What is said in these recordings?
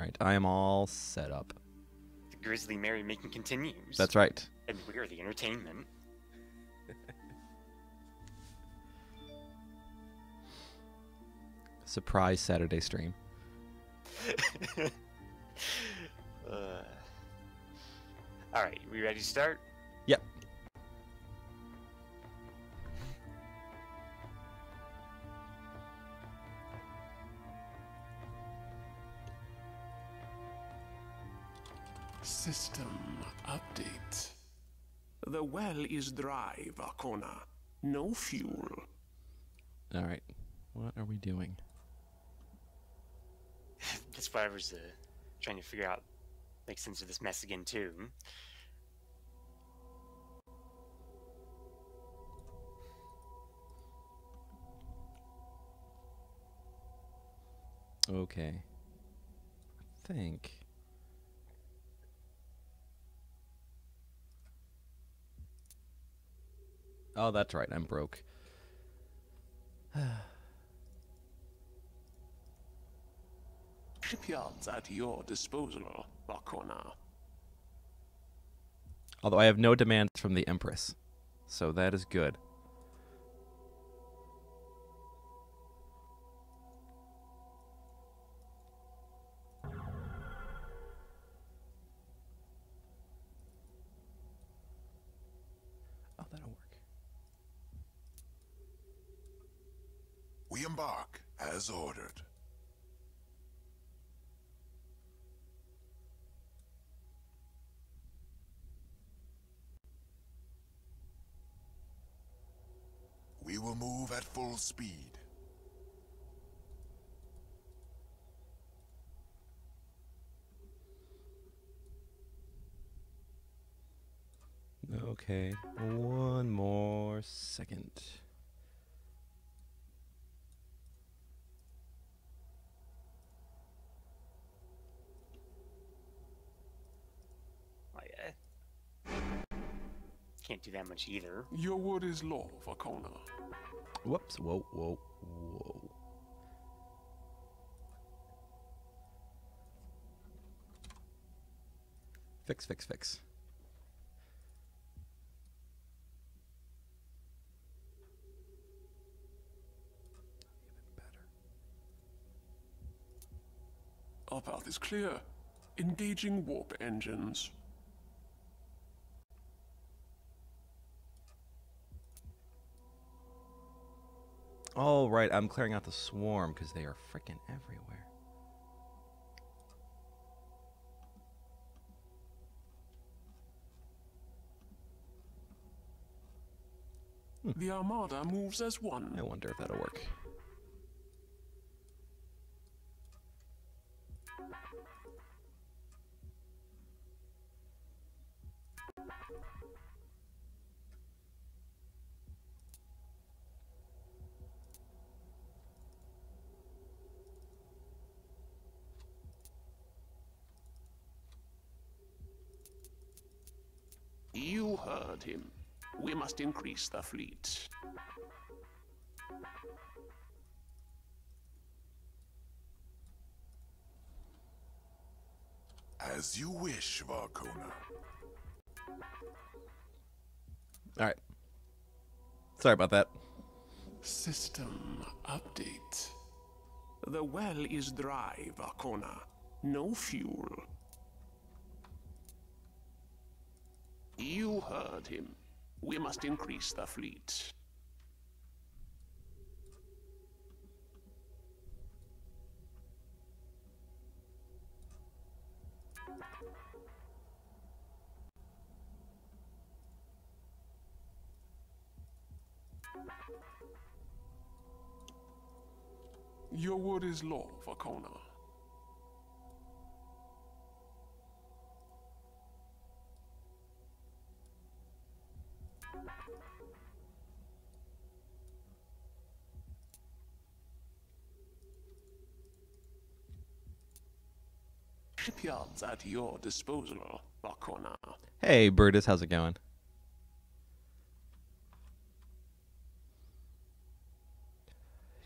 Alright, I am all set up. The grisly merrymaking continues. That's right. And we are the entertainment. Surprise Saturday stream. Alright, we ready to start? Yep. System update. The well is dry, Vakona. No fuel. Alright, what are we doing? That's why I was trying to figure out, make sense of this mess again, too. Okay. I think... Oh, that's right, I'm broke. Shipyards at your disposal, Vakona. Although I have no demands from the Empress. So that is good. Oh, that'll work. We embark as ordered. We will move at full speed. Okay, one more second. Can't do that much either. Your word is law, Vakona. Whoops, whoa, whoa, whoa. Fix, fix, fix. Even better. Our path is clear. Engaging warp engines. Oh, right, I'm clearing out the swarm because they are freaking everywhere. The Armada moves as one. I wonder if that'll work. You heard him. We must increase the fleet. As you wish, Vakona. Alright. Sorry about that. System update. The well is dry, Vakona. No fuel. You heard him. We must increase the fleet. Your word is law, Vakona. Shipyards at your disposal, Vakona. Hey, Brutus, how's it going?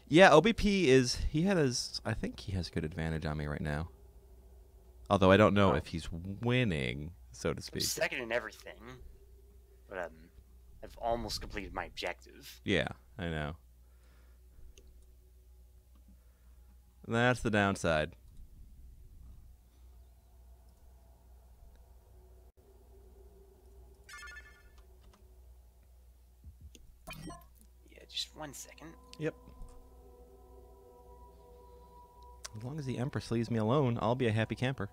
Yeah, OBP is, he had his, I think he has good advantage on me right now. Although I don't know if he's winning, so to I'm speak. second in everything, but I've almost completed my objective. Yeah, I know. That's the downside. Yeah, just 1 second. Yep. As long as the Empress leaves me alone, I'll be a happy camper.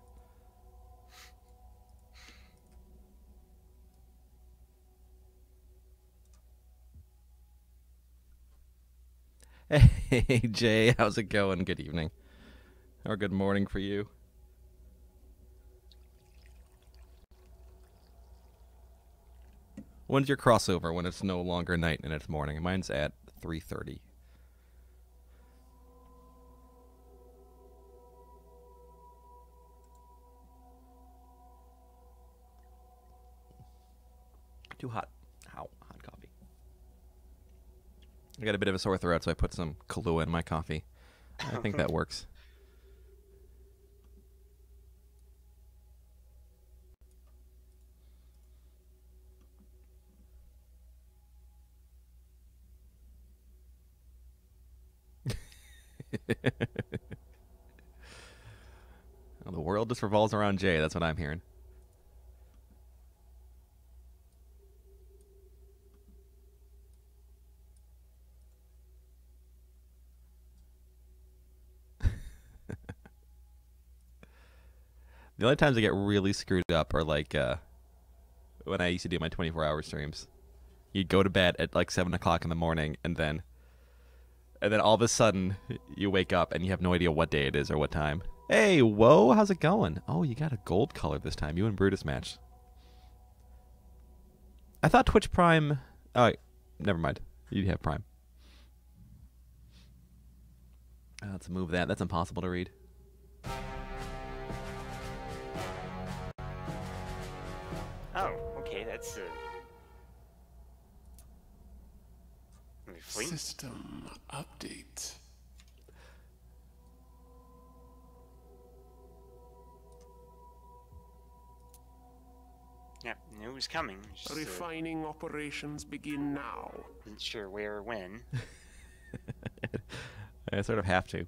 Hey, Jay, how's it going? Good evening. Or good morning for you. When's your crossover when it's no longer night and it's morning? Mine's at 3:30. Too hot. Ow, hot coffee. I got a bit of a sore throat, so I put some Kahlua in my coffee. I think that works. Well, the world just revolves around Jay. That's what I'm hearing. The only times I get really screwed up are like when I used to do my 24-hour streams. You'd go to bed at like 7 o'clock in the morning, and then all of a sudden you wake up and you have no idea what day it is or what time. Hey, whoa, how's it going? Oh, you got a gold color this time. You and Brutus match. I thought Twitch Prime... Oh, never mind. You have Prime. Let's move that. That's impossible to read. Oh, okay, that's fleet. System update. Yeah, knew it was coming. Just, Refining operations begin now. wasn't sure where or when. I sort of have to.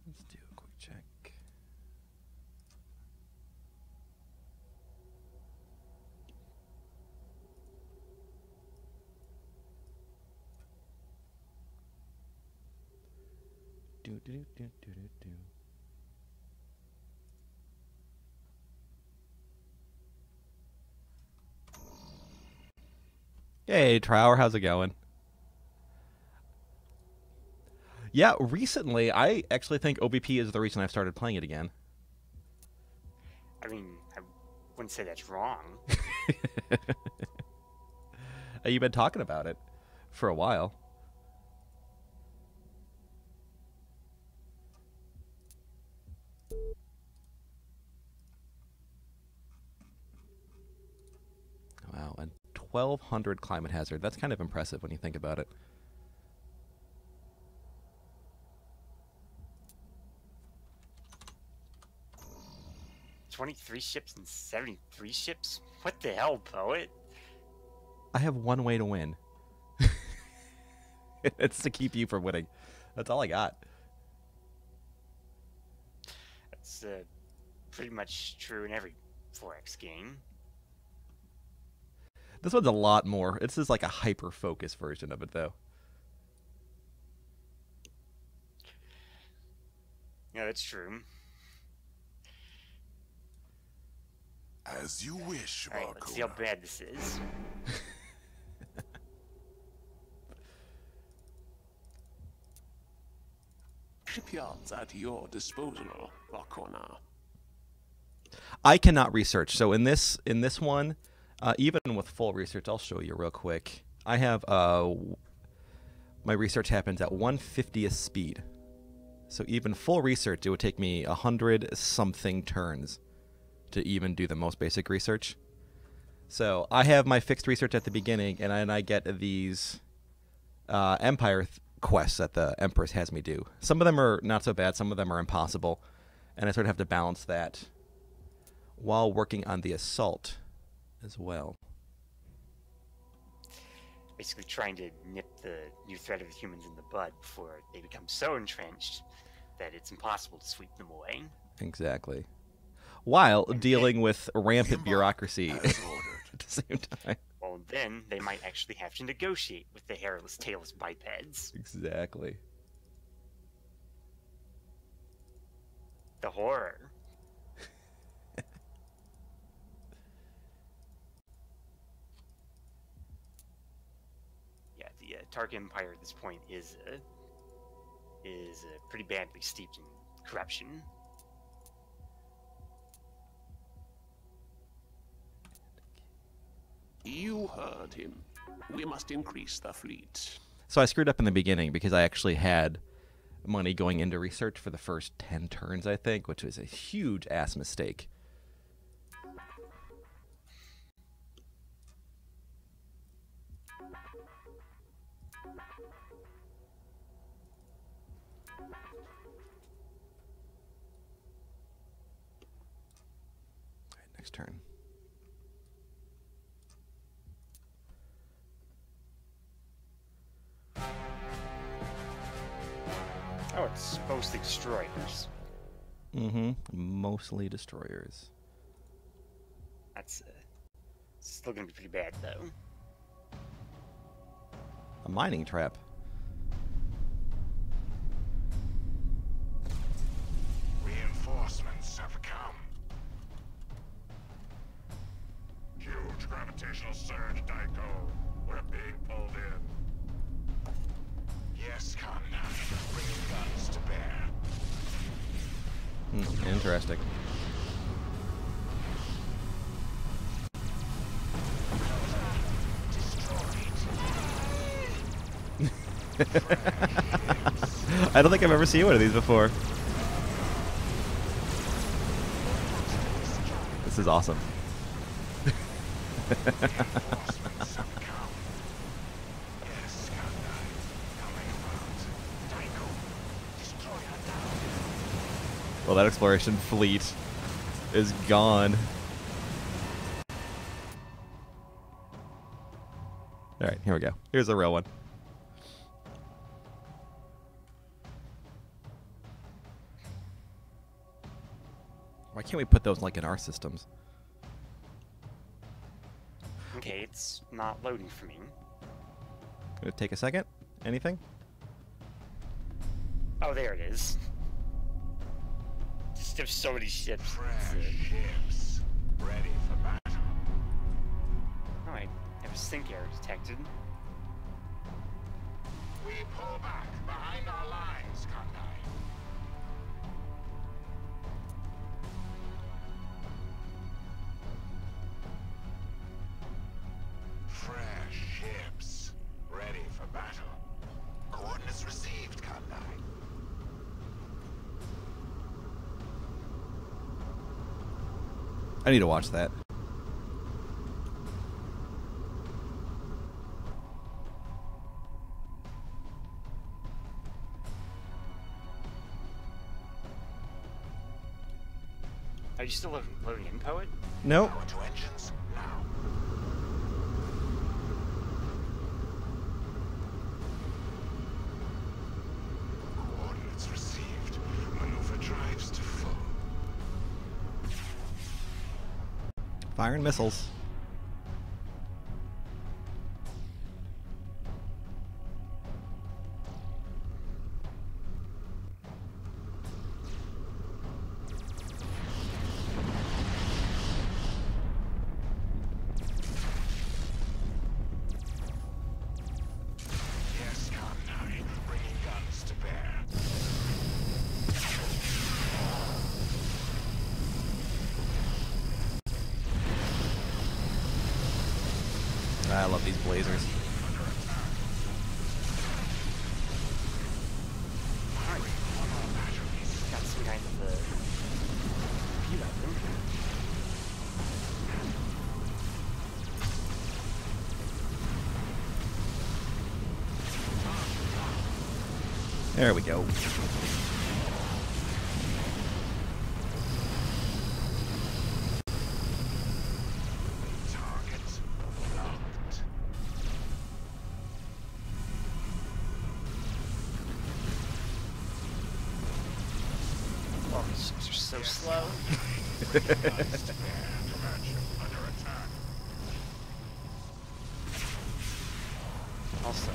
Let's do a quick check. Do. Hey, Trower, how's it going? Yeah, recently, I actually think OBP is the reason I've started playing it again. I mean, I wouldn't say that's wrong. You've been talking about it for a while. Wow, and 1,200 climate hazard. That's kind of impressive when you think about it. $23 ships and 73 ships? What the hell, poet? I have one way to win. It's to keep you from winning. That's all I got. That's pretty much true in every 4X game. This one's a lot more. This is like a hyper-focused version of it, though. Yeah, that's true. As you wish, Alright, let's see how Varkona. bad this is. Shipyards at your disposal, Varkona. I cannot research. So in this one, even with full research, I'll show you real quick. I have my research happens at 1/50th speed. So even full research, it would take me 100 something turns to even do the most basic research. So I have my fixed research at the beginning, and then I get these Empire quests that the Empress has me do. Some of them are not so bad, some of them are impossible, and I sort of have to balance that while working on the assault as well. Basically trying to nip the new threat of the humans in the bud before they become so entrenched that it's impossible to sweep them away. Exactly. While dealing with rampant bureaucracy As ordered. at the same time. Well, then they might actually have to negotiate with the hairless, tailless bipeds. Exactly. The horror. Yeah, the Tark Empire at this point is pretty badly steeped in corruption. You heard him. We must increase the fleet. So I screwed up in the beginning because I actually had money going into research for the first 10 turns, I think, which was a huge ass mistake. All right, next turn. Oh, it's mostly destroyers. Mm-hmm. Mostly destroyers. That's still gonna be pretty bad though. A mining trap. Reinforcements have come. Huge gravitational surge, Daiko. We're being pulled in. Yes, Kanda. Bringing guns to bear. Interesting. I don't think I've ever seen one of these before. This is awesome. Reinforcements have come. Yes, Kanda. Coming about. Daiko. Destroyer down. Well, that exploration fleet is gone. All right, here we go. Here's the real one. Why can't we put those like in our systems? Okay, it's not loading for me. Gonna take a second. Anything? Oh, there it is. Just there's so many ships. Fresh ships. Ready for battle. Oh, I have a sink error detected. We pull back behind our lines, Kandai. Fresh ships. Ready for battle. Coordinates received, Kandai. I need to watch that. Are you still loading in, Poet? Nope. Power to engines now. Coordinates received. Maneuver drives to full. Firing missiles. Yes, Kandai. Bringing guns to bear. I love these blazers. Alright. Got some kind of view of them. There we go. Target locked. Oh, these ships are so slow. Under attack. Also,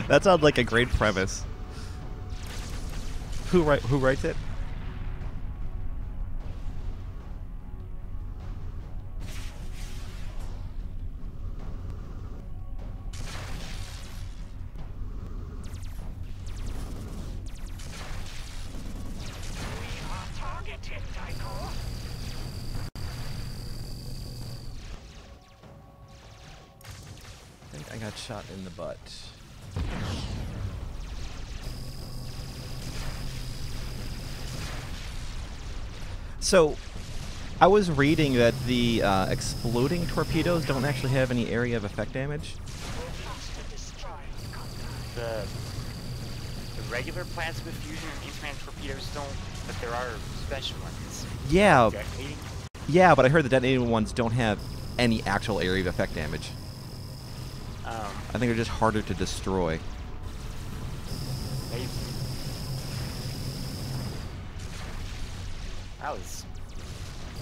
That sounds like a great premise. Who writes it? Targeted, Tycho. I think I got shot in the butt. So, I was reading that the exploding torpedoes don't actually have any area of effect damage. the regular plasma fusion and infrared torpedoes don't, but there are special ones. Yeah, Detonating. yeah, but I heard the detonating ones don't have any actual area of effect damage. I think they're just harder to destroy. Maybe. That was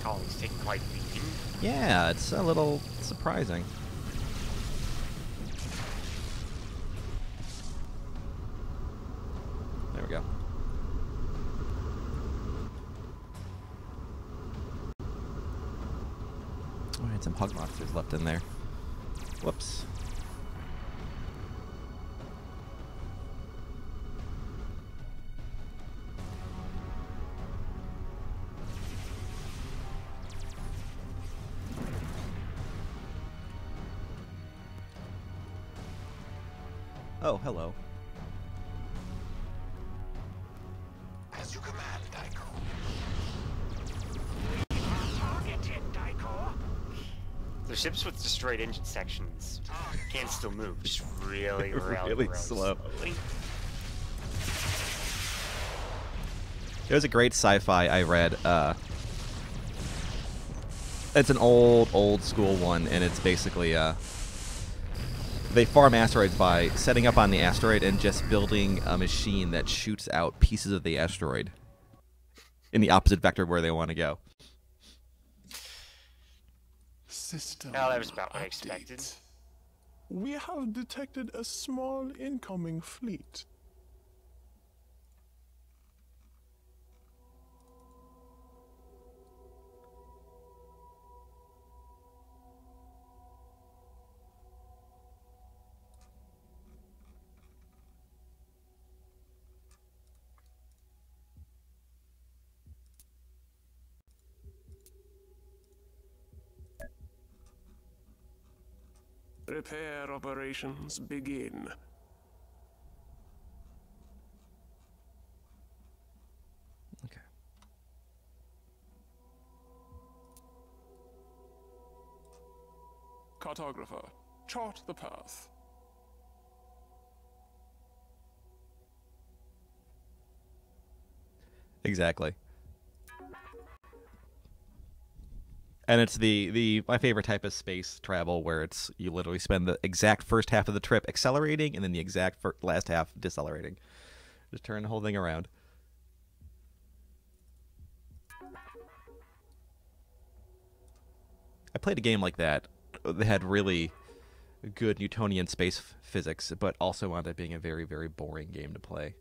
colonies taking quite a beating. Yeah, it's a little surprising. There we go. Oh, I had some hug monsters left in there. Whoops. Oh, hello. As you command, Tycho. We are targeted, Tycho. The ships with destroyed engine sections can still move, just really, Really really slow. slowly. There was a great sci-fi I read. It's an old school one, and it's basically they farm asteroids by setting up on the asteroid and just building a machine that shoots out pieces of the asteroid in the opposite vector where they want to go. System Well, that was about what I update. expected. We have detected a small incoming fleet. Repair operations begin. Okay. Cartographer, chart the path. Exactly. And it's the my favorite type of space travel where it's you literally spend the exact first half of the trip accelerating and then the exact last half decelerating. Just turn the whole thing around. I played a game like that. They had really good Newtonian space physics, but also wound up being a very, very boring game to play.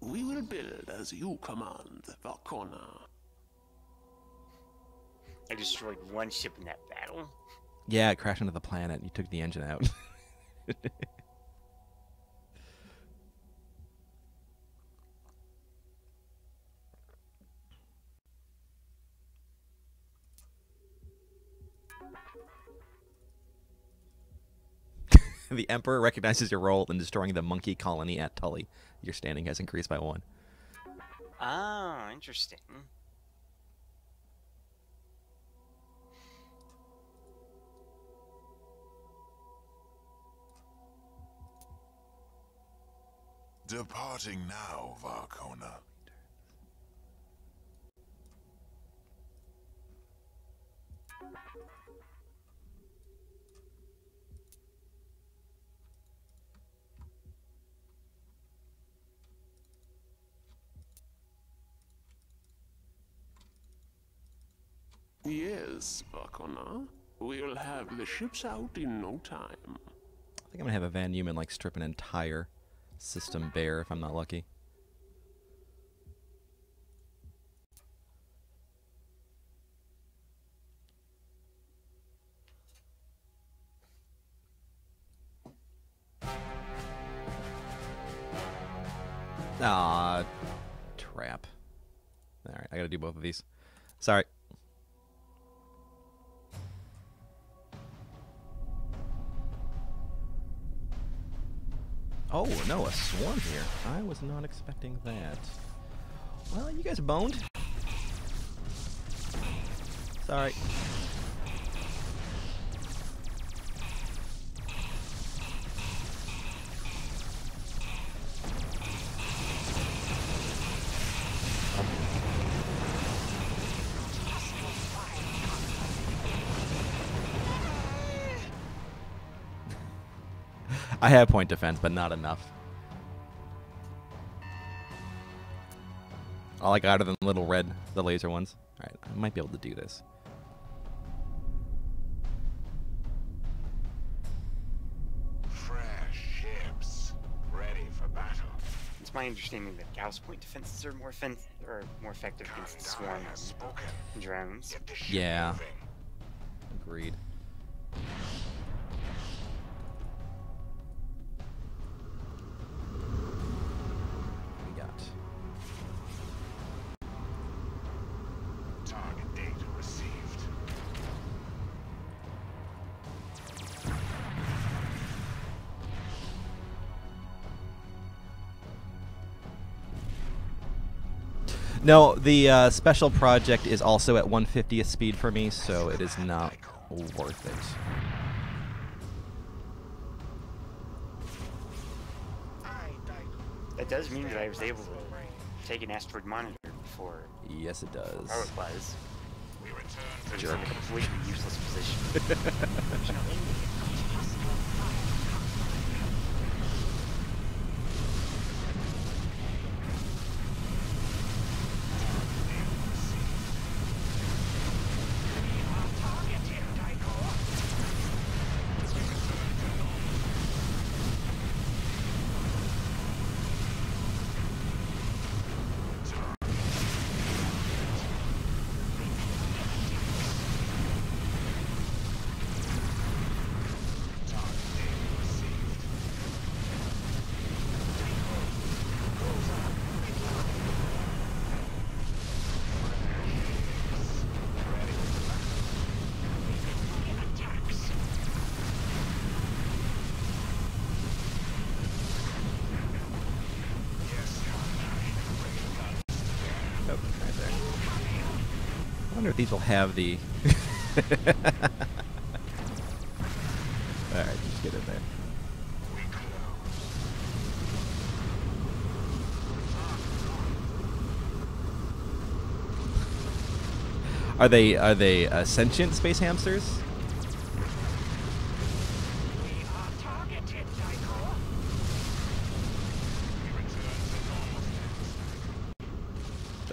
We will build as you command, Valkona. I destroyed one ship in that battle. Yeah, it crashed into the planet and you took the engine out. The Emperor recognizes your role in destroying the monkey colony at Tully. Your standing has increased by 1. Oh, interesting. Departing now, Varkona. Yes, Vakona. We'll have the ships out in no time. I think I'm gonna have a Van Newman like strip an entire system bare if I'm not lucky. Ah, trap. Alright, I gotta do both of these. Sorry. Oh, no, a swarm here. I was not expecting that. Well, you guys boned. Sorry. I have point defense, but not enough. All I got are the little red, the laser ones. Alright, I might be able to do this. Fresh ships, ready for battle. It's my understanding that Gauss point defenses are more effective against the swarm Kandai has spoken. drones. Get the ship Yeah. moving. Agreed. We got. Target data received. No, the special project is also at 150th speed for me, so it is not worth it. That does mean that I was able to take an asteroid monitor before Yes, it does. power applies. We return to It's in a completely useless position. Oh, right there. I wonder if these will have the... Alright, just get in there. Are they sentient space hamsters?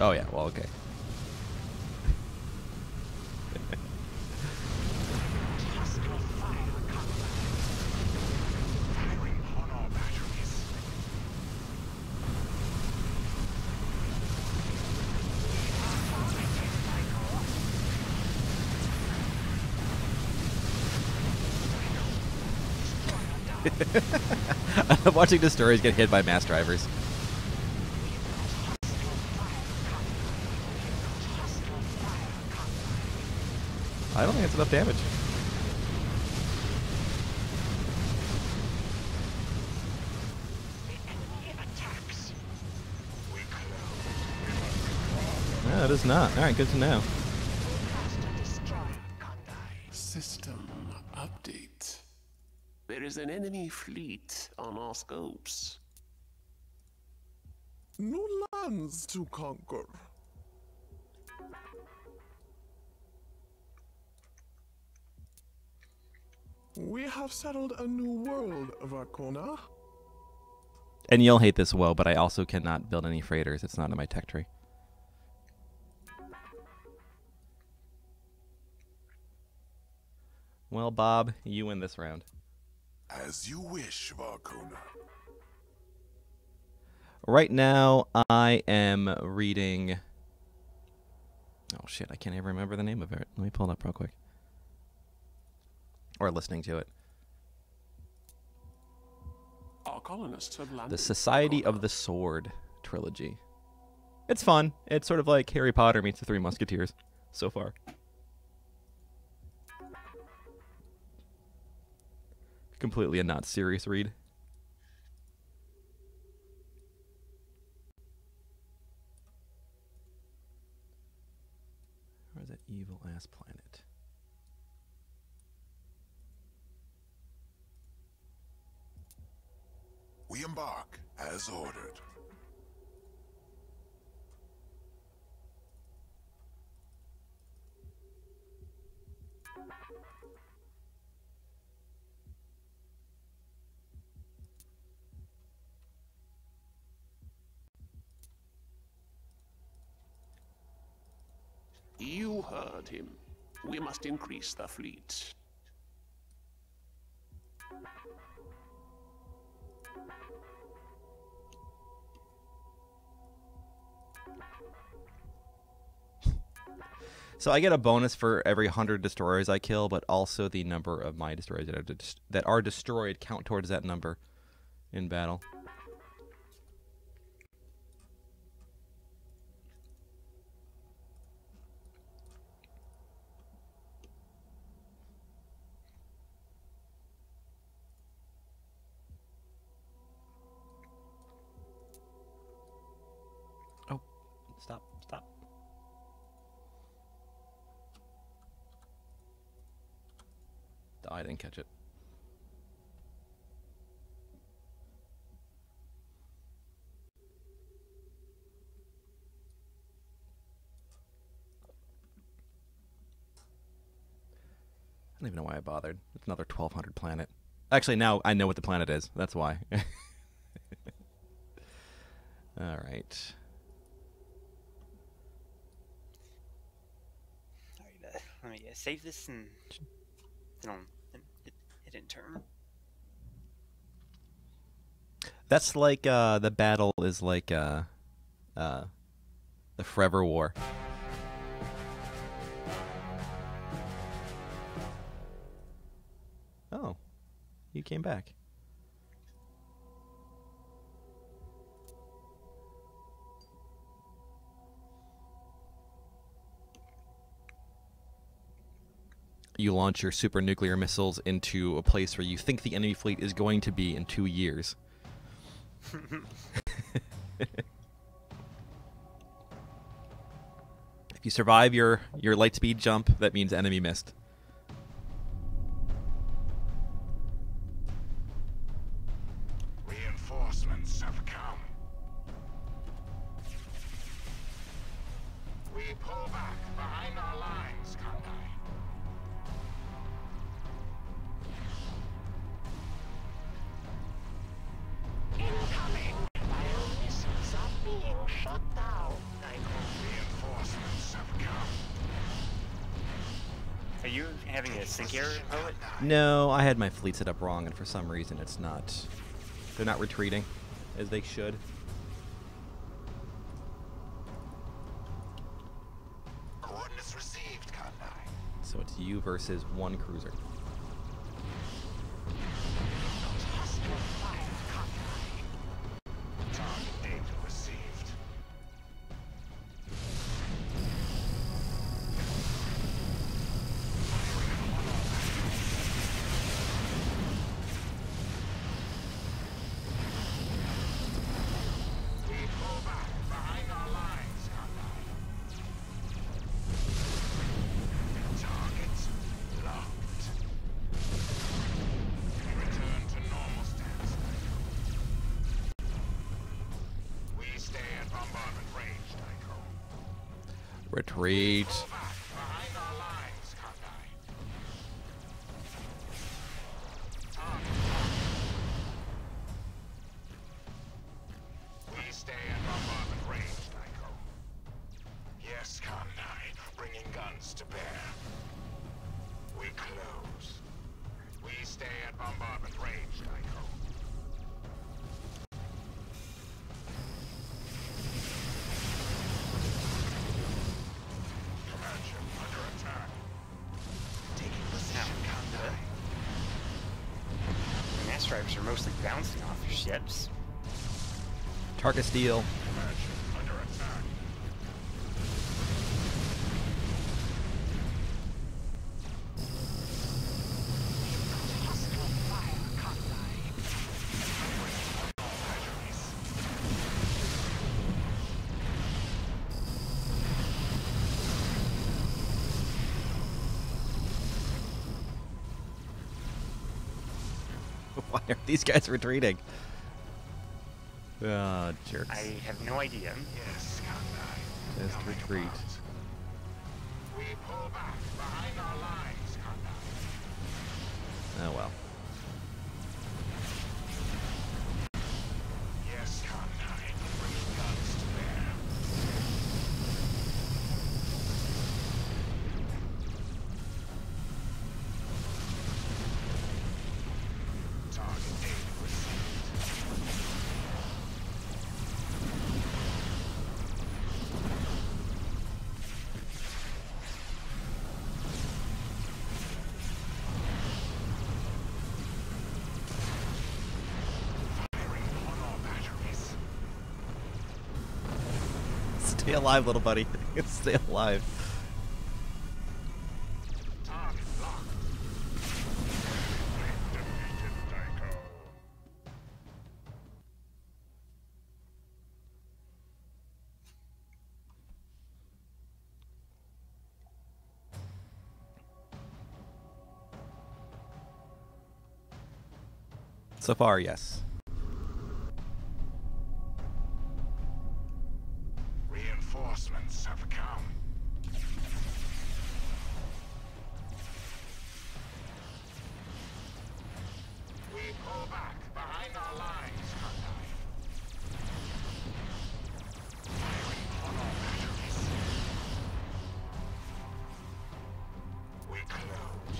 Oh yeah, well okay. I'm watching destroyers get hit by mass drivers. I don't think it's enough damage. it is not. All right, good to know. System update. There is an enemy fleet on our scopes. New lands to conquer. We have settled a new world, Varkona. And you'll hate this, well, but I also cannot build any freighters. It's not in my tech tree. Well, Bob, you win this round. As you wish, Varkona. Right now, I am reading... Oh, shit, I can't even remember the name of it. Let me pull it up real quick. Or listening to it. Our colonists have landed. The Society of the Sword trilogy. It's fun. It's sort of like Harry Potter meets the Three Musketeers so far. Completely a not serious read. Where's that evil ass planet? We embark as ordered. You heard him. We must increase the fleet. So I get a bonus for every 100 destroyers I kill, but also the number of my destroyers that are destroyed count towards that number in battle. Oh, stop. I didn't catch it. I don't even know why I bothered. It's another 1200 planet. Actually, now I know what the planet is. That's why. All right. Let me save this and then hit enter. That's like the battle is like the Forever War. Oh, you came back. You launch your super nuclear missiles into a place where you think the enemy fleet is going to be in 2 years. If you survive your light speed jump, that means enemy missed. Reinforcements have come. We pull back behind our lines, Kandai. Incoming! Bio missiles are being shut down. Reinforcements have come. Are you having a sync error, Poet? No, I had my fleet set up wrong, and for some reason it's not. They're not retreating as they should. Coordinates received, Kandai. So it's you versus one cruiser. Hostile fire, Target data received. We pull back behind our lines, Kandai. Retreat. Behind our lines, Kandai. We stay at bombardment range, Tycho. Yes, Kandai, bringing guns to bear. We close. We stay at bombardment range, Tycho. Command ship under attack. Taking position, Kandai. The mass drivers are mostly bouncing off your ships. Target steel. Command ship under attack. Hostile fire, Kandai. Why are these guys retreating? Ah, jerks. I have no idea. Yes, Kandai. Just retreat. We pull back behind our lines, Kandai. Oh well. Yes, Kandai. Bringing guns to bear. Target data received. Firing on all batteries. Stay alive, little buddy. Stay alive. Target locked. Defeated, Tycho. So far, yes. Reinforcements have come. We pull back behind our lines, Kandai. Firing on all batteries. We close.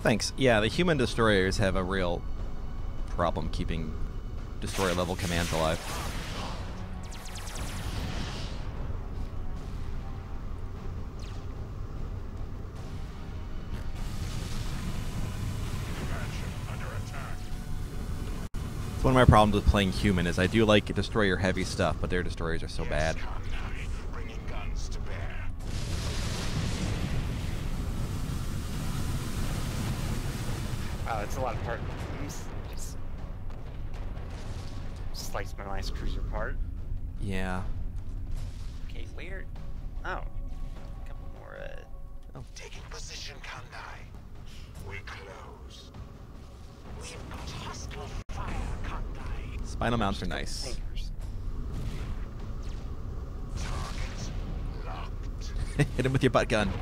Thanks. Yeah, the human destroyers have a real problem keeping destroyer level commands alive. It's one of my problems with playing human is I do like destroyer heavy stuff, but their destroyers are so bad. Bringing guns to bear. Wow, it's a lot of part. Just slice my last cruiser apart. Yeah. Okay, where? Oh, a couple more. Taking position, Kandai. We close. We've got hostile fire, Kandai. Spinal mounts are nice. Tankers. Targets locked. Hit him with your butt gun.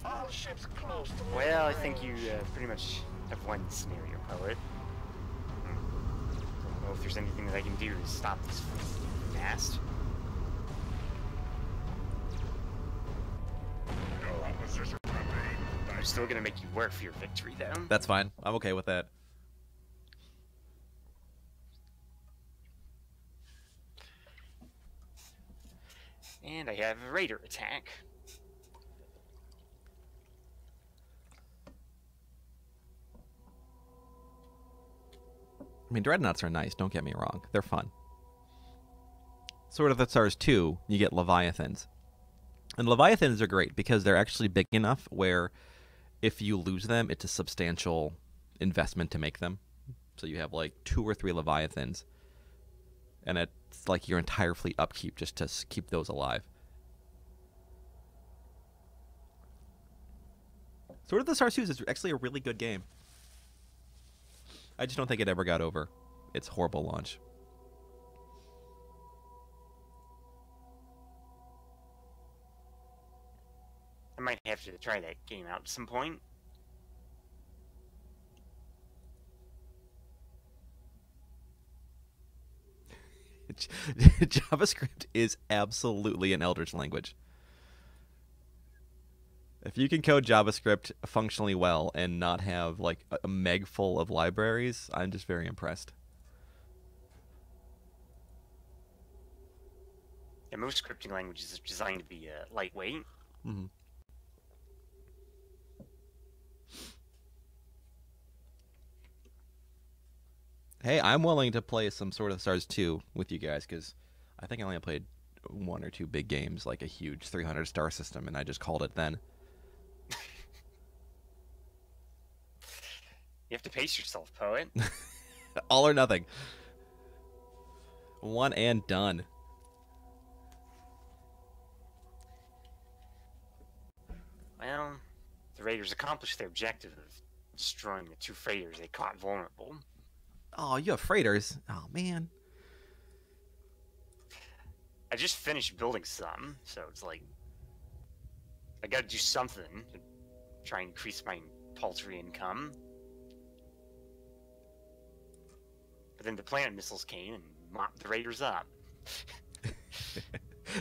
All ships close to Well, I think you pretty much have won the scenario, poet. Don't know if there's anything that I can do to stop this fast. No opposition remain. I'm still gonna make you work for your victory, though. That's fine. I'm okay with that. And I have a raider attack. I mean, dreadnoughts are nice, don't get me wrong. They're fun. Sword of the Stars 2, you get Leviathans. And Leviathans are great because they're actually big enough where if you lose them, it's a substantial investment to make them. So you have like 2 or 3 Leviathans. And it's like your entire fleet upkeep just to keep those alive. Sword of the Stars 2 is actually a really good game. I just don't think it ever got over its horrible launch. I might have to try that game out at some point. JavaScript is absolutely an Eldritch language. If you can code JavaScript functionally well and not have like a meg full of libraries, I'm just very impressed. Yeah, most scripting languages are designed to be lightweight. Mm-hmm. Hey, I'm willing to play some Sword of the Stars 2 with you guys because I think I only played 1 or 2 big games, like a huge 300-star system, and I just called it then. You have to pace yourself, poet. All or nothing. 1 and done. Well, the raiders accomplished their objective of destroying the 2 freighters they caught vulnerable. Oh, you have freighters. Oh, man. I just finished building some, so it's like I gotta do something to try and increase my paltry income. But then the planet missiles came and mopped the raiders up.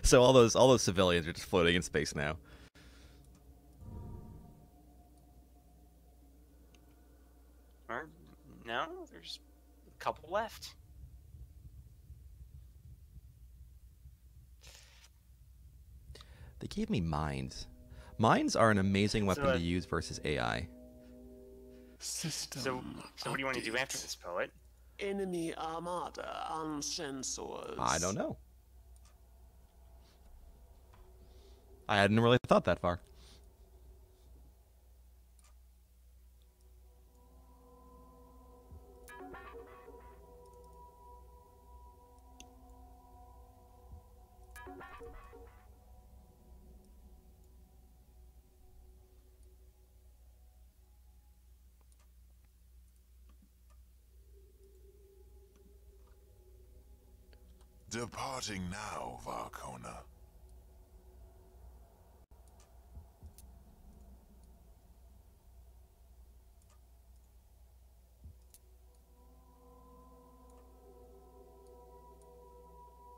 So all those civilians are just floating in space now. Or no, there's a couple left. They gave me mines. Mines are an amazing weapon So, to use versus AI. System. So what do you want to do after update. this, poet? Enemy armada on sensors. I don't know. I hadn't really thought that far. Departing now, Varkona.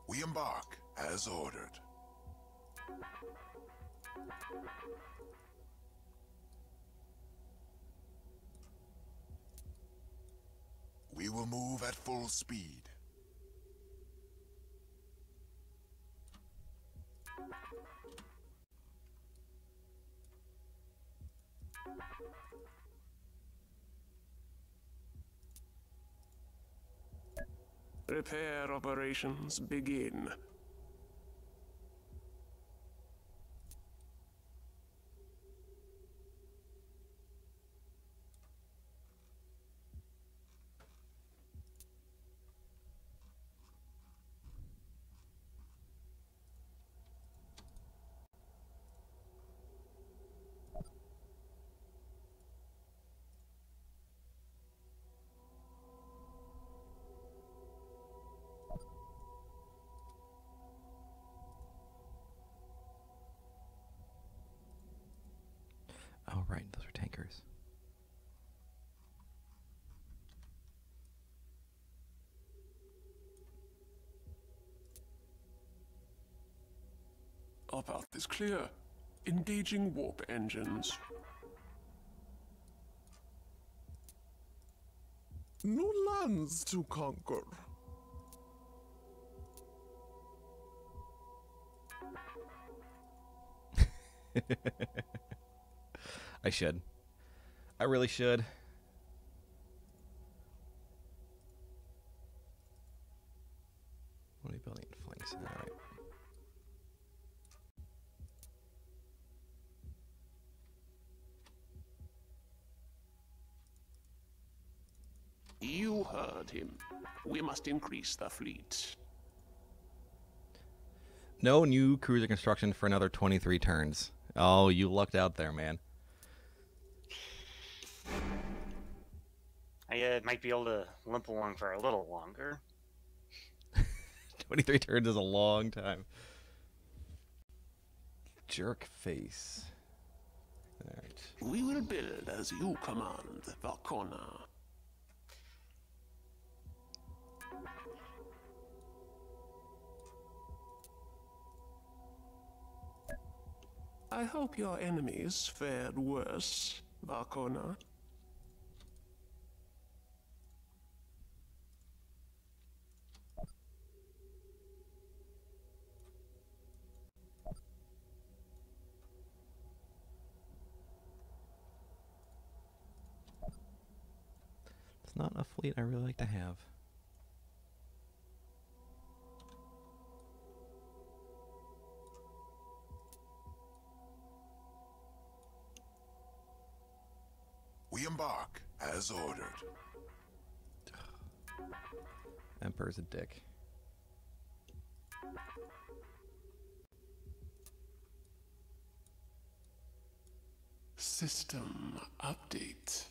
We embark as ordered. We will move at full speed. Repair operations begin. Oh, right. Those are tankers. Our path is clear. Engaging warp engines. New lands to conquer. I should. I really should. What are you building in flanks? All right. You heard him. We must increase the fleet. No new cruiser construction for another 23 turns. Oh, you lucked out there, man. I might be able to limp along for a little longer. 23 turns is a long time. Jerk face. Alright. We will build as you command, Valkona. I hope your enemies fared worse, Valkona. It's not a fleet I really like to have. We embark as ordered. Emperor's a dick. System update.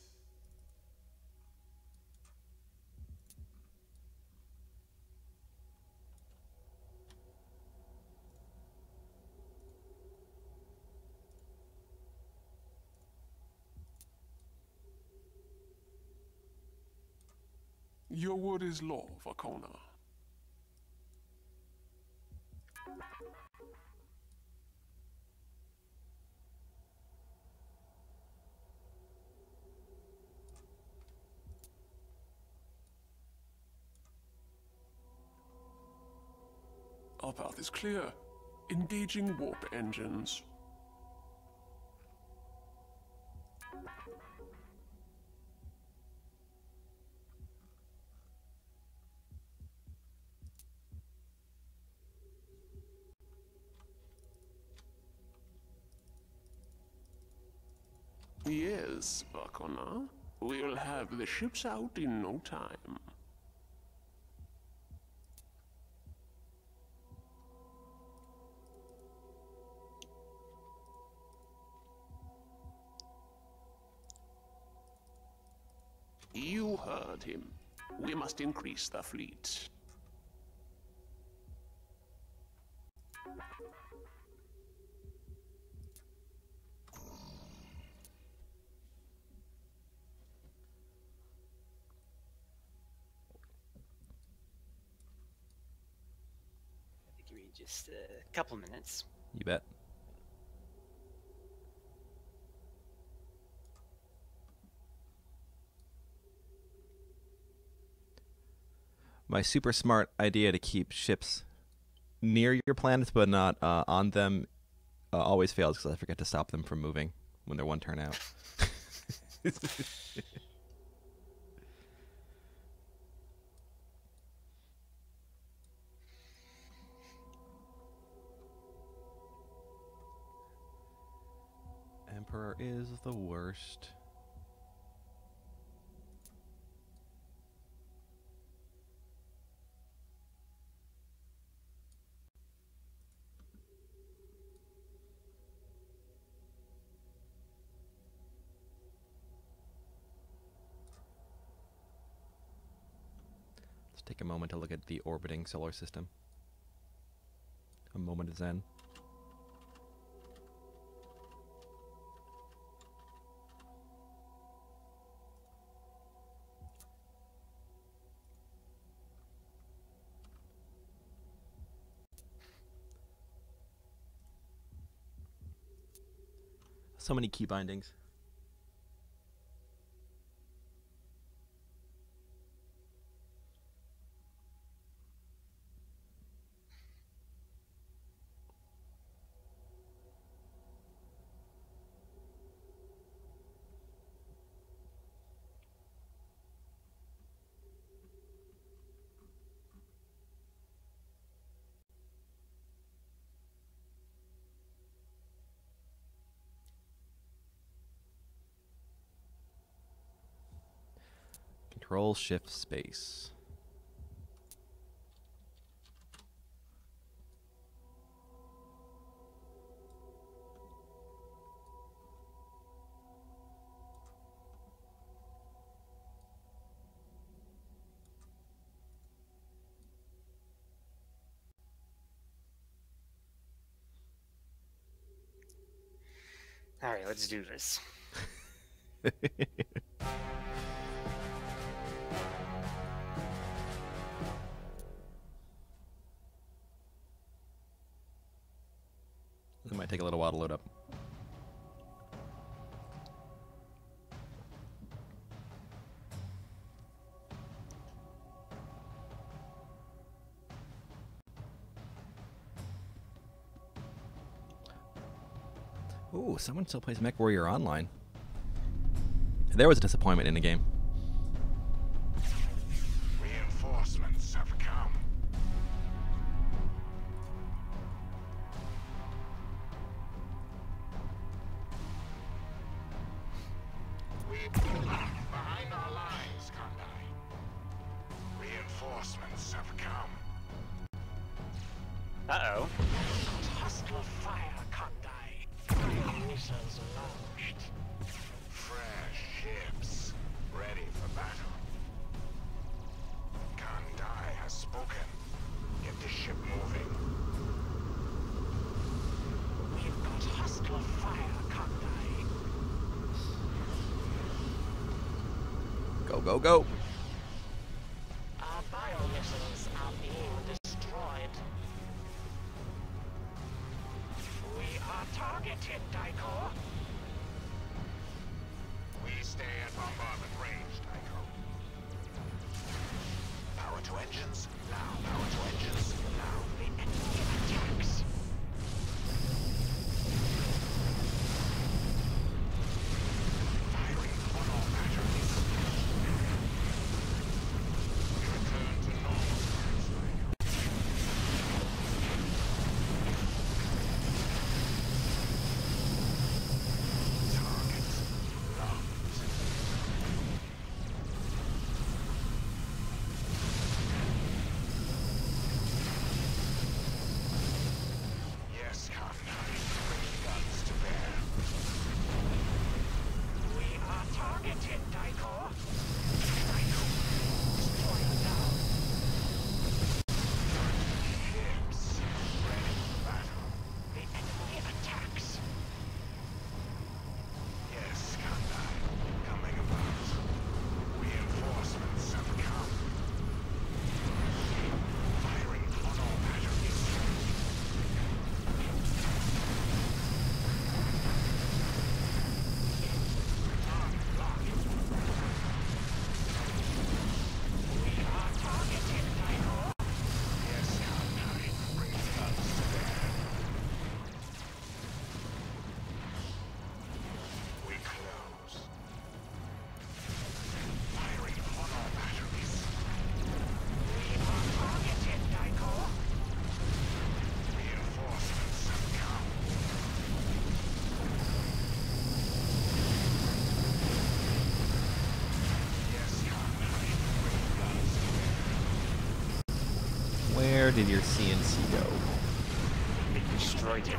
Your word is law, Valkona. Our path is clear. Engaging warp engines. Yes, Valkona. We'll have the ships out in no time. You heard him. We must increase the fleet. Give me just a couple minutes. You bet. My super smart idea to keep ships near your planets but not on them always fails because I forget to stop them from moving when they're one turn out. Emperor is the worst. Let's take a moment to look at the orbiting solar system. A moment of zen. So many key bindings. Control shift space. All right, let's do this. It might take a little while to load up. Ooh, someone still plays MechWarrior Online. There was a disappointment in the game. Reinforcements have come. We behind our lines, Kandai. Reinforcements have come. Uh-oh. Hostile fire, Kandai. Missiles launched. Fresh ships, ready for battle. Kandai has spoken. Get the ship moving. We've got hostile fire, Kandai. Go, go, go. Our biomissiles are being destroyed. We are targeted, Daiko. We stay at bombardment range, Tycho. Power to engines, now. Power to engines, now. The enemy attacks. Firing on all batteries. We return to normal times, Tycho. Target locked. Yes, Kandai, bring guns to bear. We are targeted, Daiko. Daiko. Destroyer down. Ships, ready for battle. The enemy attacks. Yes, Kandai, coming about. Reinforcements have come. Firing on all batteries. did your CNC go? They destroyed it.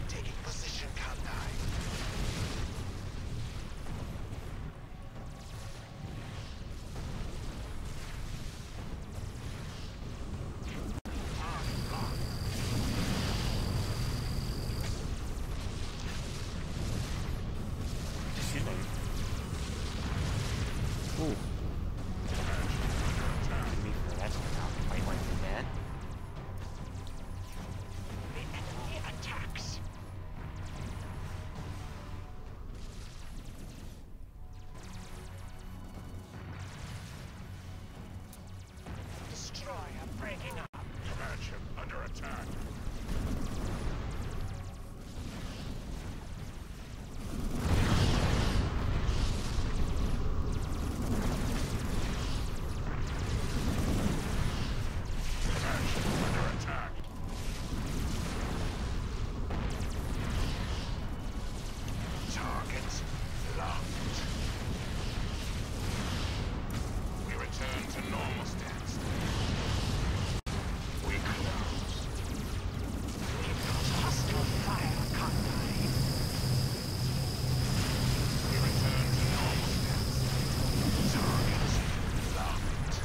Taking position, Kandai. Excuse me. Ooh. Didn't mean for that to come out quite like that. The enemy attacks. Destroyer breaking up. Command ship under attack. Command ship under attack. Target locked. We return to normal stance. We close. We've got hostile fire, Kandai. We return to normal stance. Target locked.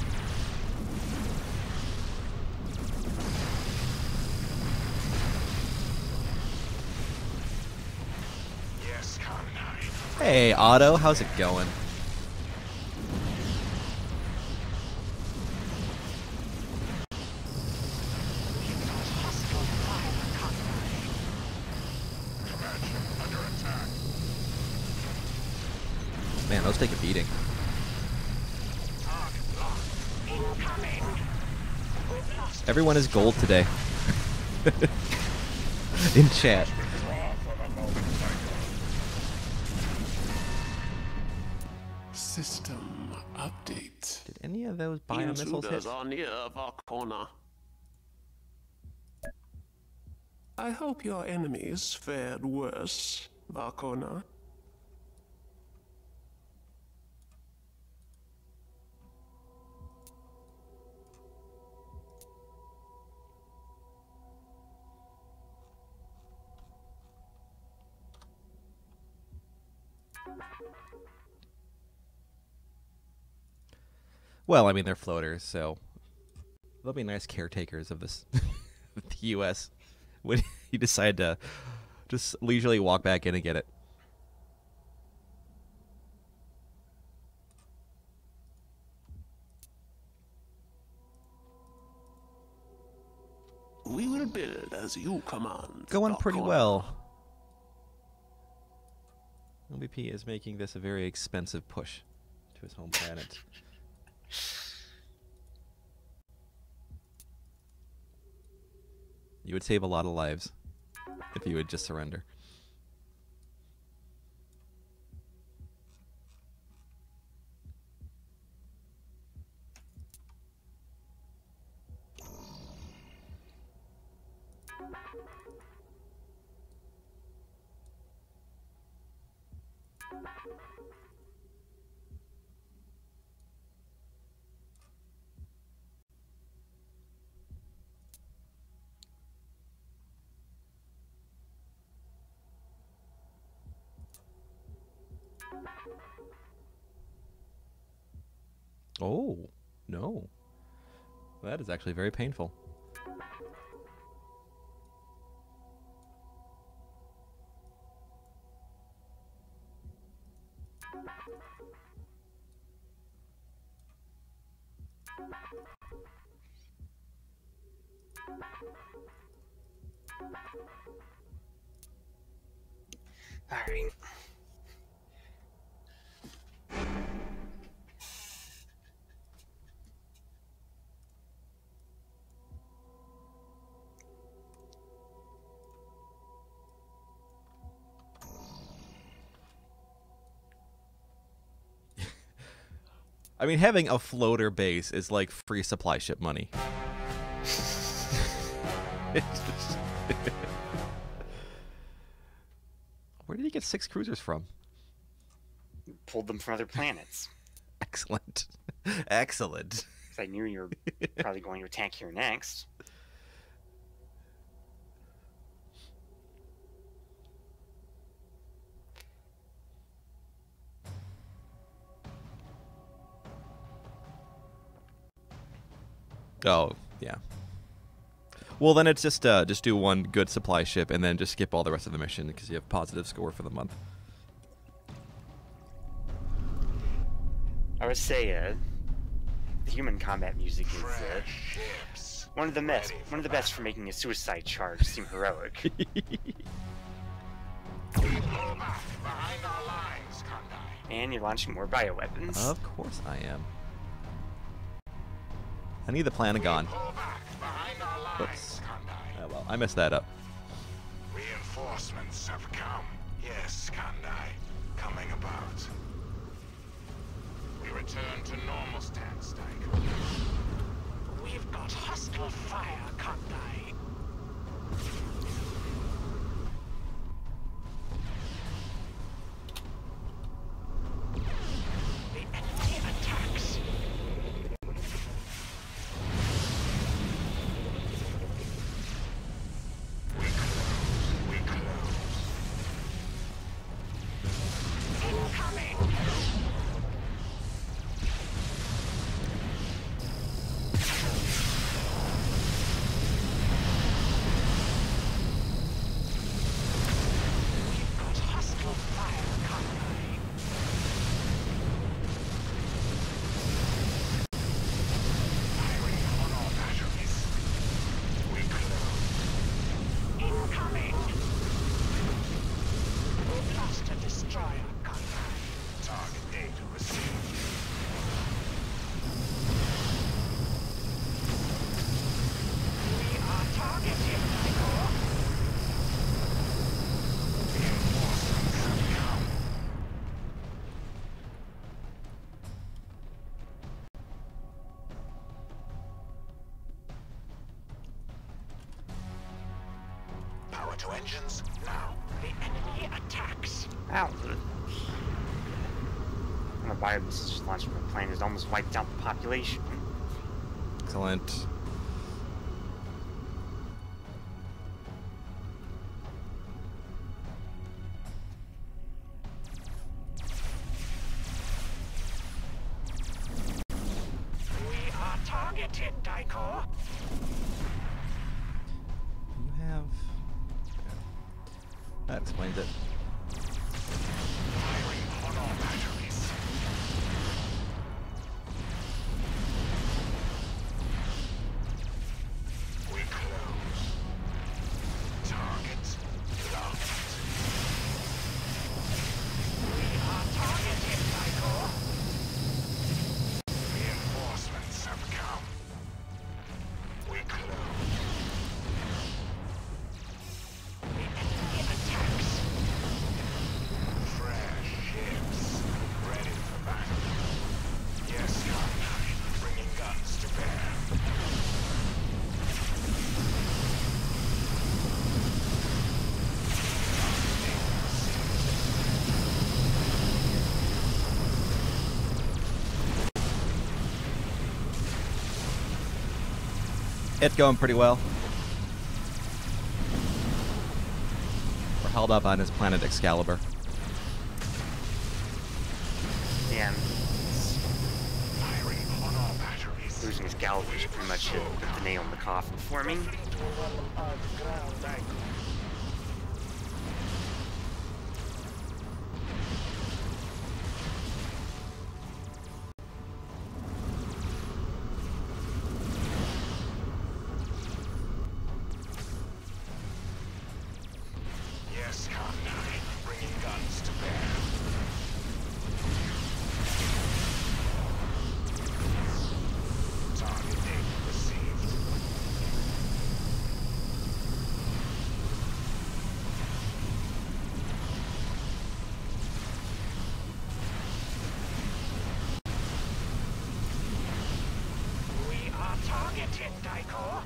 Yes, Kandai. Hey, Otto, how's it going? We've got hostile fire, Kandai. Command ship under attack. Man, those take a beating. Target locked. Incoming. We've lost Everyone is gold today. In chat. Withdraw for the moment, Psycho. System update. Did any of those biomissiles hit? Intruders are near our corner. I hope your enemies fared worse, Varkona. Well, I mean, they're floaters, so they'll be nice caretakers of this, of the U.S. when you decide to just leisurely walk back in and get it. We will build as you command. Going pretty Darkona. well. LVP is making this a very expensive push to his home planet. You would save a lot of lives if you would just surrender. Oh, no. That is actually very painful. All right. I mean, having a floater base is like free supply ship money. Where did he get 6 cruisers from? Pulled them from other planets. Excellent. Excellent. 'Cause I knew you were probably going to attack here next. Oh, yeah. Well, then it's just do one good supply ship and then just skip all the rest of the mission because you have positive score for the month. I would say the human combat music is one of the best for making a suicide charge seem heroic. We pull back behind our lines, Kandai. And you're launching more bioweapons. Of course I am. I need the Planagon. Pull back behind our lines, Whoops. Kandai. Oh well, I messed that up. Reinforcements have come. Yes, Kandai. Coming about. We return to normal stance, Daiko. We've got hostile fire, Kandai. The enemy attacks. We close. Incoming. We've got hostile fire, Kandai. Firing on all batteries. We close. Incoming. We've lost a destroyer, Kandai. Target data received. We are targeted, Michael. Reinforcements have come. Power to engines now. The enemy attacks. Ow. One of the biomissiles just launched from a plane has almost wiped out the population. Excellent. We are targeted, Daiko. You have... That explains it. Firing on all batteries. We close. Target locked. We are targeted, Daiko. Reinforcements have come. We close. The enemy attacks. Fresh ships. Ready for battle. Yes, Kandai. Bringing guns to bear. It's going pretty well. We're held up on his planet Excalibur. And Firing on all batteries. losing his Gallagher's pretty much put the nail in the coffin for me. Yes, Kandai. Bringing guns to bear. Target data received. We are targeted, Daiko.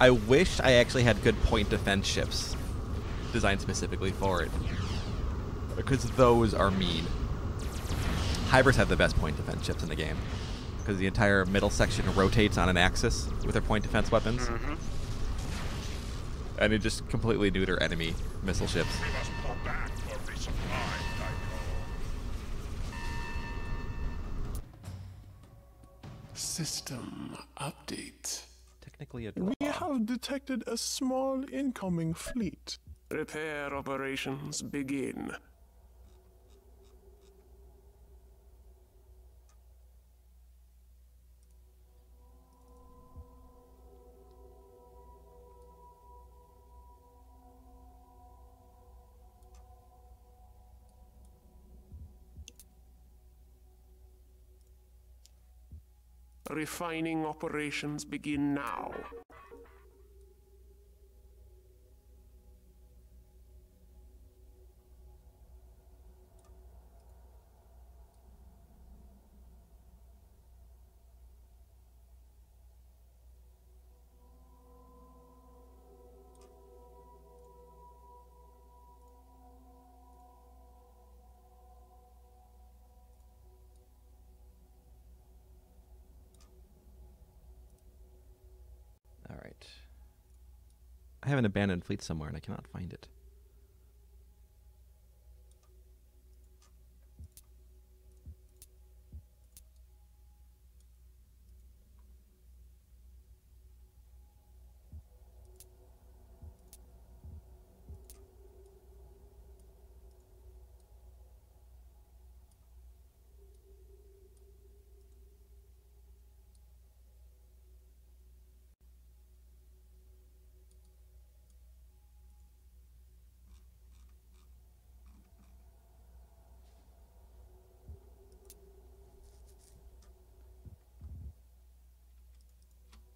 I wish I actually had good point defense ships designed specifically for it, because those are mean. Hybers have the best point defense ships in the game, because the entire middle section rotates on an axis with their point defense weapons. Mm-hmm. And it just completely neuter enemy missile ships. We must pull back for resupply, Tycho. System update. Technically a draw. We have detected a small incoming fleet. Repair operations begin. Refining operations begin now. Alright. I have an abandoned fleet somewhere and I cannot find it.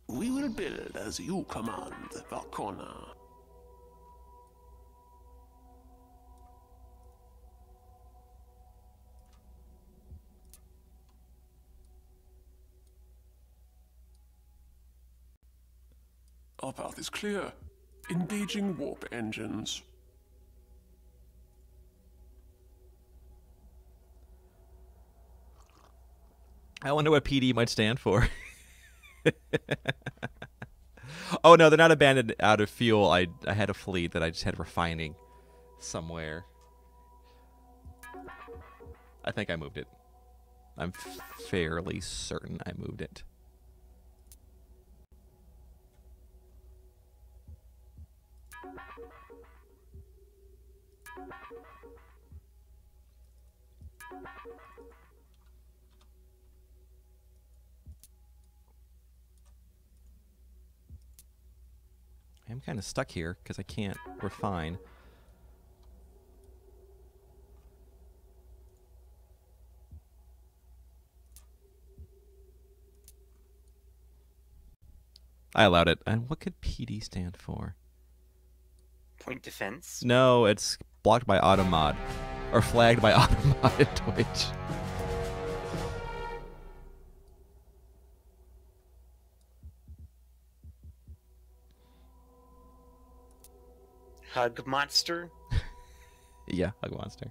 We will build as you command, Valkona. Our path is clear. Engaging warp engines. I wonder what PD might stand for. Oh no, they're not abandoned out of fuel. I had a fleet that I just had refining somewhere. I think I moved it. I'm fairly certain I moved it. I'm kind of stuck here because I can't refine. I allowed it. And what could PD stand for? Point defense. No, it's blocked by Automod. Or flagged by Automod at Twitch. Hug monster. Yeah, Hug Monster.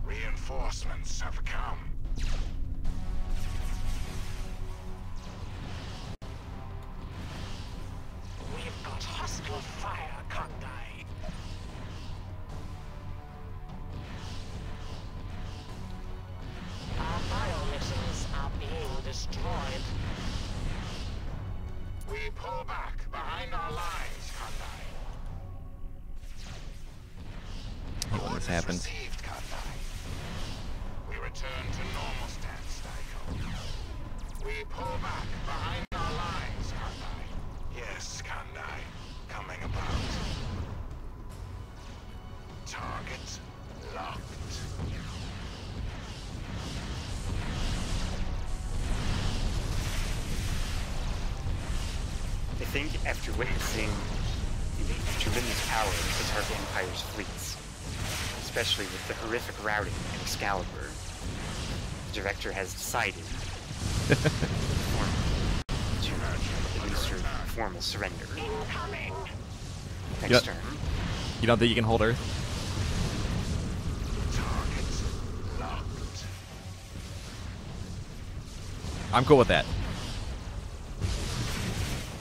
Reinforcements have come. We've got hostile fire, Kandai. Our bio-missiles are being destroyed. We pull back behind our lines, Kandai. I hate when this happens. Received, Kandai. We return to normal stance, Tycho. We pull back behind our I think after witnessing the tremendous power of the Tark Empire's fleets, especially with the horrific routing in Excalibur, the director has decided to administer formal surrender. Next Yep. turn. You don't think you can hold Earth? Target locked. I'm cool with that.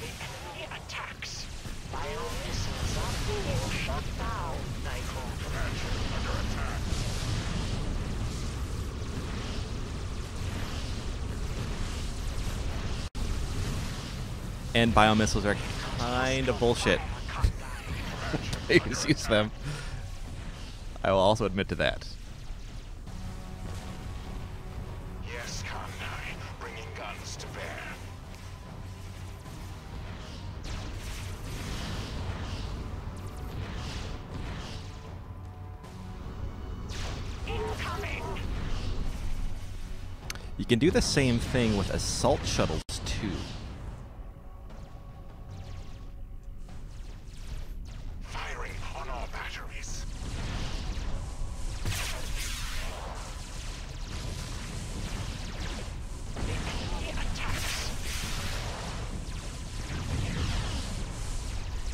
The enemy attacks. Bio-missiles are being shut down, Nyko. Commander under attack. And biomissiles are kind of bullshit. I just use them. I will also admit to that. Yes, Kandai. Bringing guns to bear. Incoming. You can do the same thing with assault shuttles too. Firing on all batteries. The enemy attacks.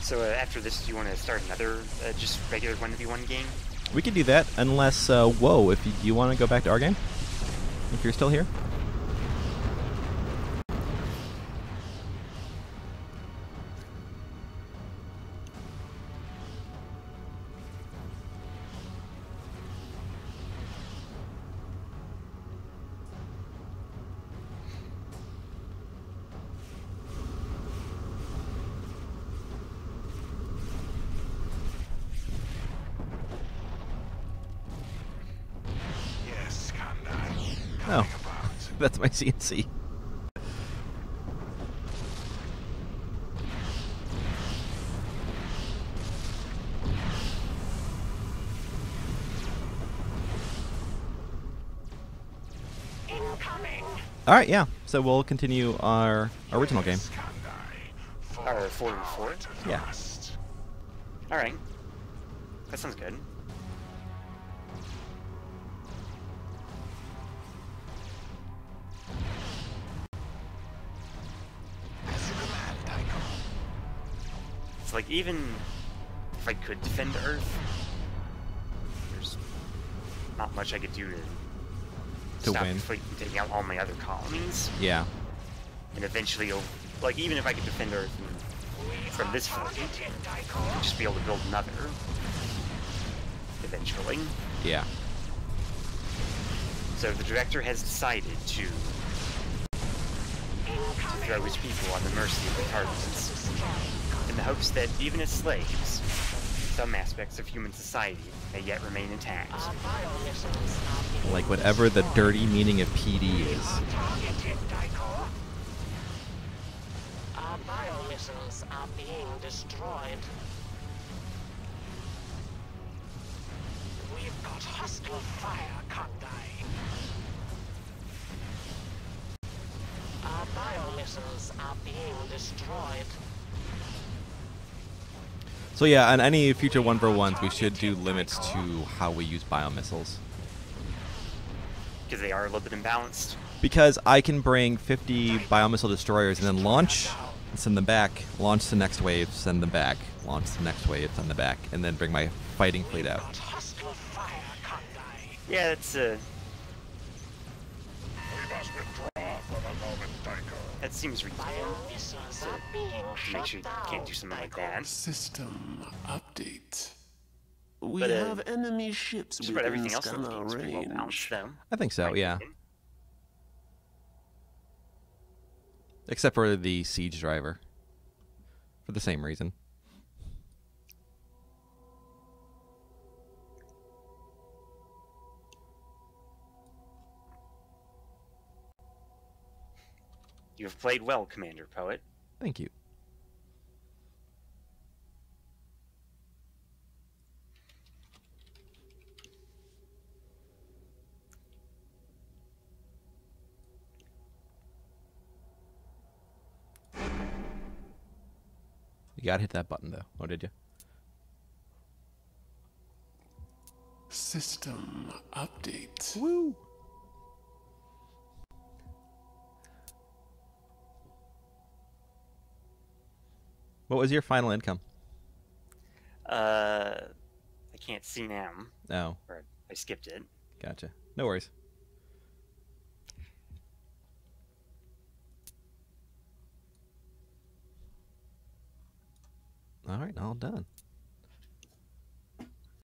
So after this, do you want to start another just regular 1v1 game? We could do that, unless, whoa, if you want to go back to our game? If you're still here? Yes, Kandai. Oh, Coming about. that's my CNC. Incoming. Alright, yeah. So we'll continue our original game. Yes, Kandai. Or 4v4? Yeah. Thrust. Alright. That sounds good. As you command, Tycho. It's like, even if I could defend Earth, there's not much I could do to stop win. the fleet from taking out all my other colonies. Yeah. And eventually, like, even if I could defend Earth from this fleet, I'd just be able to build another. Eventually. Yeah. So the director has decided to throw his people on the mercy of the Tartans, in the hopes that even as slaves, some aspects of human society may yet remain intact. Bio-missiles are being Like whatever the dirty meaning of PD is. targeted, Nyko. Our bio-missiles are being destroyed. We've got hostile fire, Kandai. Our bio-missiles are being destroyed. So yeah, on any future 1v1s, we should do limits to how we use biomissiles. Because they are a little bit imbalanced. Because I can bring 50 biomissile destroyers and then launch and send them back, launch the next wave, send them back, launch the next wave, send them back, and then bring my fighting fleet out. Got hostile fire, Kandai. Yeah, that's We must withdraw for the moment, Tycho. that seems reasonable. Bio-missiles are being To make sure you shut can't down, do something like Nyko. that. System update. We But, have enemy ships Just about within everything else in the scanner game's pretty well range. balanced, though. I think so, my yeah. opinion. Except for the siege driver. For the same reason. You have played well, Commander Poet. Thank you. You gotta hit that button though. Oh, did you? System update. Woo! What was your final income? I can't see now. Oh, Or I skipped it. gotcha. No worries. All right, all done.